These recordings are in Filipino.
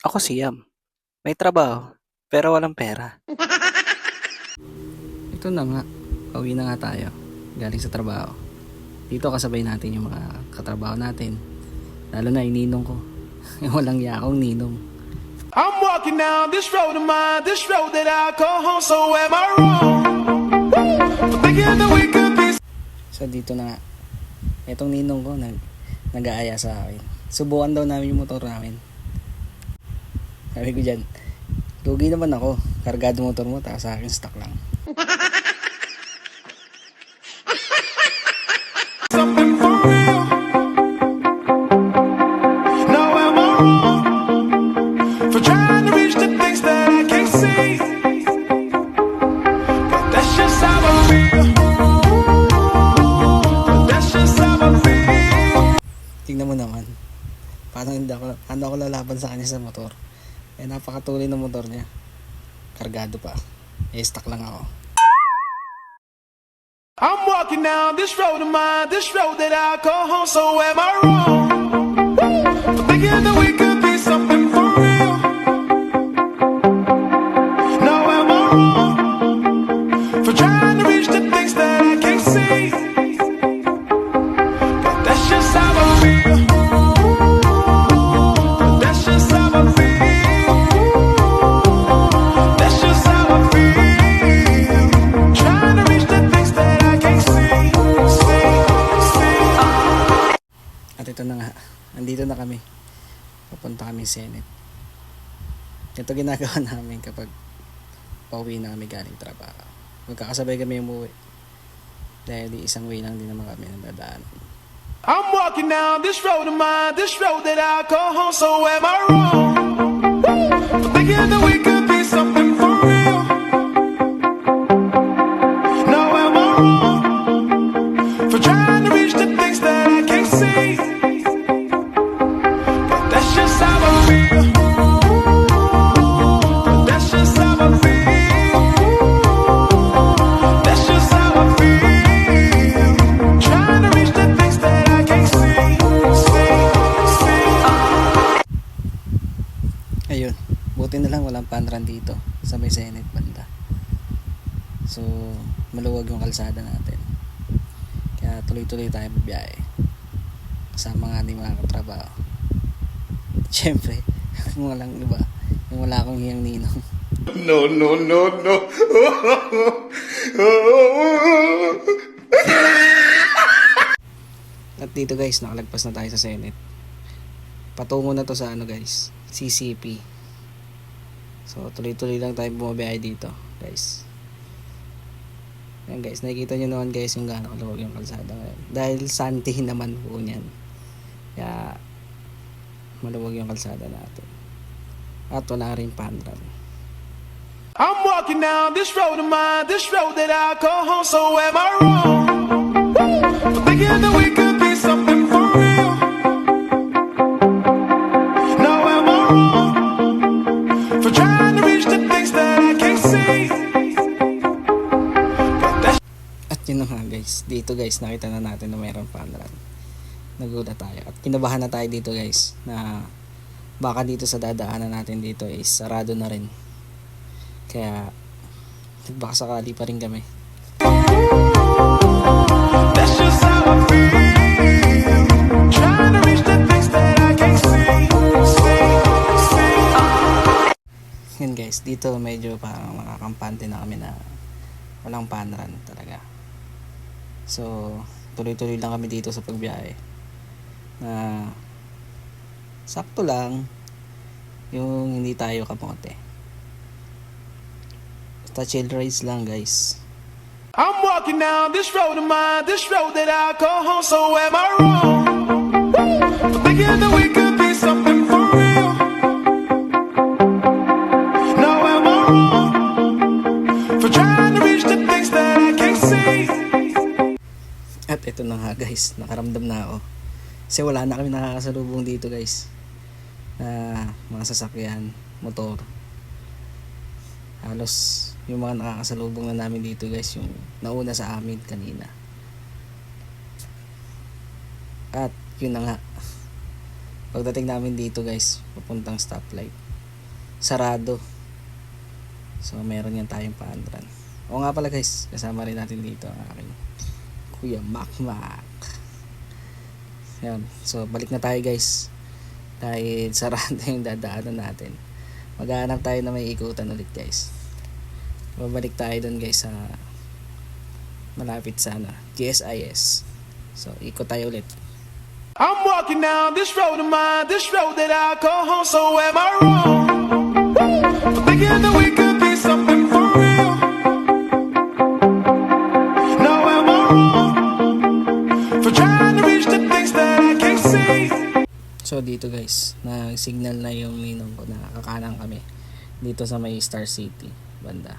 Ako si Yam. May trabaho, pero walang pera. Ito na nga, pauwi na nga tayo. Galing sa trabaho. Dito kasabay natin yung mga katrabaho natin. Lalo na yung ninong ko. Yung walang yakong ninong. I'm walking down this road of mine, this road that I call home, so am I wrong? Thinking that we could be. So dito na nga. Itong ninong ko nag-aaya sa akin. Subukan daw namin yung motor namin. Sabi ko dyan, lugi naman ako. Kargado motor mo, tapos sa akin stock lang. Something for real. Now am I wrong for trying to reach the things that I can't see? But that's just how I feel. But that's just how I feel. Tingnan mo naman. Paano ako lalaban sa kanya sa motor? Eh napakatuloy ng motor niya. Kargado pa. Eh stock lang ako. I'm walking down this road of mine, this road that I call home, so am I wrong for thinking that we could be something for real? Now am I wrong for trying to reach the things that I can't see? But that's just how I feel. But that's just how I feel. That's just how I feel. Trying to reach the things that I can't see. At ito na nga. Andito na kami. Papunta kami sa Senate. Ito ginagawa namin kapag pauwi na kami galing trabaho. Magkakasabay kami umuwi. Dahil isang way lang din naman kami nadadaan. I'm walking down this road of mine, this road that I call home, so am I wrong for thinking that we could be something for real? Now am I wrong for trying to reach the things that I can't see? But that's just how I feel. But that's just how I feel. That's just how I feel. Trying to reach the things that I can't see. Ayun. Buti na lang walang panran dito sa may Senate banda. So, maluwag yung kalsada natin. Kaya tuloy-tuloy tayo biyahe. Kasama nga ating mga katrabaho. Siyempre, yung walang iba. Yung wala akong hiyang ninong. No, no, no, no. At dito guys, nakalagpas na tayo sa Senate. Patungo na to sa guys, CCP. So tuloy-tuloy lang tayo bumabiyahe dito guys. Yan guys, nakikita nyo naman guys yung gaano kaluwag yung kalsada ngayon. Dahil santi naman po niyan. Kaya maluwag yung kalsada natin. At wala rin panran. I'm walking down this road of mine, this road that I call home, so am I wrong for thinking that we could be something for real? Now am I wrong for trying to reach the things that I can't see? But that's At yun na nga guys, dito guys nakita na natin na mayroong panran. Nagulat tayo at kinabahan na tayo dito guys na baka dito sa dadaanan natin dito is sarado na rin. Kaya baka sakali pa rin kami. that's just how I feel. Trying to reach the things that I can't see. Yun guys, dito medyo parang makakampante na kami na walang panran talaga. So tuloy-tuloy lang kami dito sa pagbiyahe na sakto lang yung hindi tayo kamote. Basta chill rides lang guys. I'm walking down this road of mine, this road that I call home, so am I wrong for thinking that we could be something for real? Now am I wrong for trying to reach the things that I can't see? At ito na nga guys, nakaramdam na ako. Kasi wala na kami nakakasalubong dito guys. Na mga sasakyan, motor. Halos yung mga nakakasalubong na namin dito guys, yung nauna sa amin kanina. At yun na nga, pagdating namin dito guys, papuntang stoplight, sarado. So meron yan tayong paandran. O nga pala guys, kasama rin natin dito ang aking Kuya Makmak. Yan. So balik na tayo guys. Dahil sarado yung dadaanan natin. Maghahanap tayo na may ikutan ulit guys. Babalik tayo dun guys sa malapit sa GSIS. So ikot tayo ulit. I'm walking down this road of mine, this road that I call home. So am I wrong for thinking that we could be something for real? No, am I wrong for trying to reach the things that I can't see? So dito guys, nag-signal na yung ninong ko na kakanan kami dito sa may Star City banda.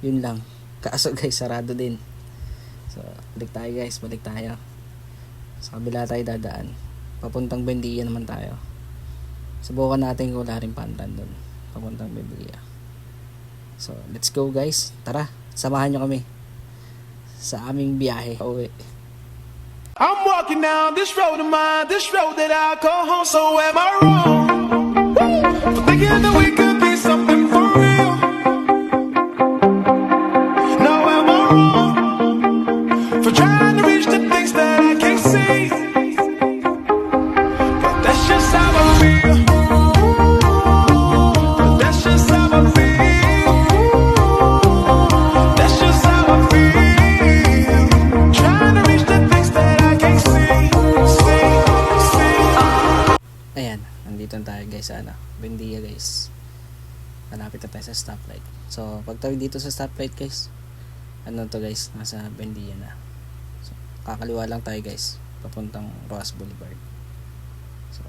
Yun lang. Kaso guys, sarado din. So balik tayo guys, balik tayo. Sa kabila tayo dadaan. Papuntang Bendia naman tayo. Subukan natin kung wala rin paandran doon. Papuntang Bendia. So let's go guys. Tara, samahan nyo kami sa aming biyahe pauwi. I'm walking down this road of mine, this road that I call home. So am I wrong for thinking that we could be something for real? No, am I wrong for trying to reach the things that I can't see? But that's just how I feel. But that's just how I feel. That's just how I feel. Trying to reach the things that I can't see. Ayan, nandito na tayo guys sa Bendia guys. Malapit na tayo sa stoplight. So pag tayo dito sa stoplight guys, ano to guys, nasa Bendia na. So kakaliwa lang tayo guys, papuntang Roas Boulevard. So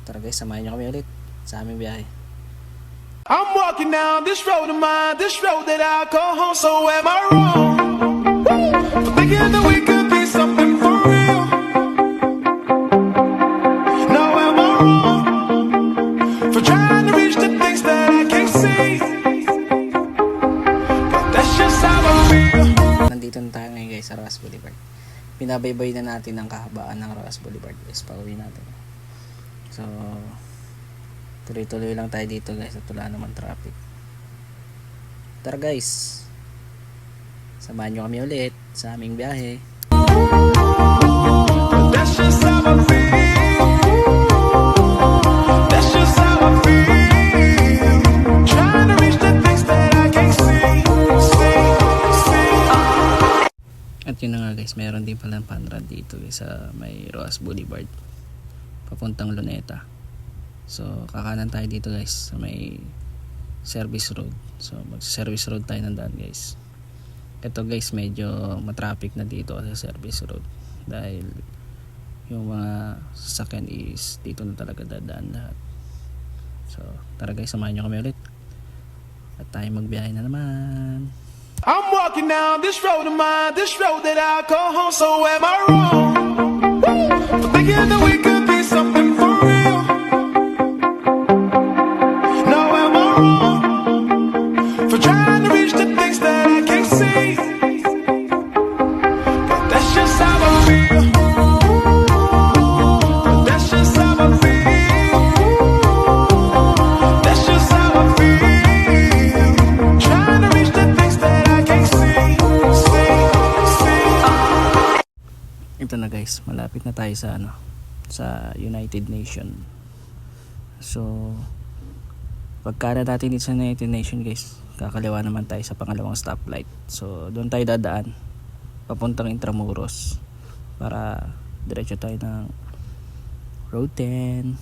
tara guys, samahan nyo kami ulit sa aming biyahe. I'm walking down this road of mine, this road that I call home. So am I wrong for thinking that we could be something for real? No, am I wrong for trying to reach the things that I can't see? But that's just how I feel. Nandito na tayo ngayon guys sa Roas Boulevard. Pinabaybay na natin ang kahabaan ng Roas Boulevard guys, pauwi natin. So tuloy-tuloy lang tayo dito guys at wala naman traffic. Tara guys, samahan nyo kami ulit sa aming biyahe. But that's just how I feel. That's just how I feel. Trying to reach the things that I can't see. At yun na nga guys, meron din palang paandran dito guys, sa may Roas Boulevard papuntang Luneta. So kakanan tayo dito guys sa may service road. So mag-service road tayo ng daan guys. Ito guys, medyo matraffic na dito sa service road dahil yung mga sasakyan is dito na talaga dadaan lahat. So tara guys, samahan nyo kami ulit at tayo magbiyahe na naman. I'm walking down this road of mine, this road that I call home. So am I wrong for thinking that we could be something for real? No, am I wrong for trying to reach the things that I can't see? But that's just how I feel. But that's just how I feel. That's just how I feel. Trying to reach the things that I can't see. Ito na guys, malapit na tayo sa sa United Nation. So pagkara natin dito sa United Nation guys, kakaliwa naman tayo sa pangalawang stoplight. So doon tayo dadaan papuntang Intramuros para diretso tayo ng Road 10.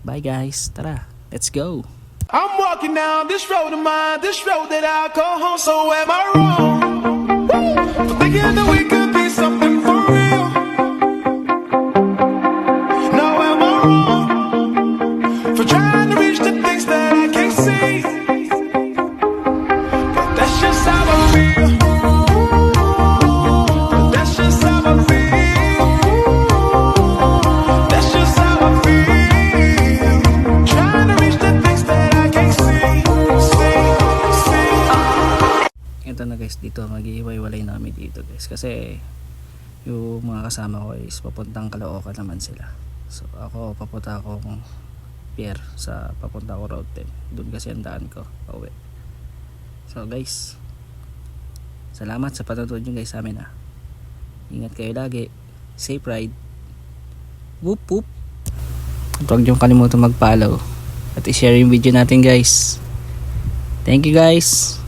Bye guys, tara, let's go. I'm walking down this road of mine, this road that I call home. So am I wrong for thinking that we could be something for real? No, am I wrong for trying to reach the things that I can't see? But that's just how I feel. But that's just how I feel. That's just how I feel. Trying to reach the things that I can't see. Ito na guys, dito mag-iiwalay namin dito guys kasi yung mga kasama ko is papuntang Caloocan naman sila. So ako papunta akong pier sa papunta ko road 10. Doon kasi ang daan ko pauwi. So guys, salamat sa panonood nyo guys sa amin ha. Ingat kayo lagi. Safe ride. Whoop whoop. At huwag nyo kalimutan mag-follow at i-share yung video natin guys. Thank you guys.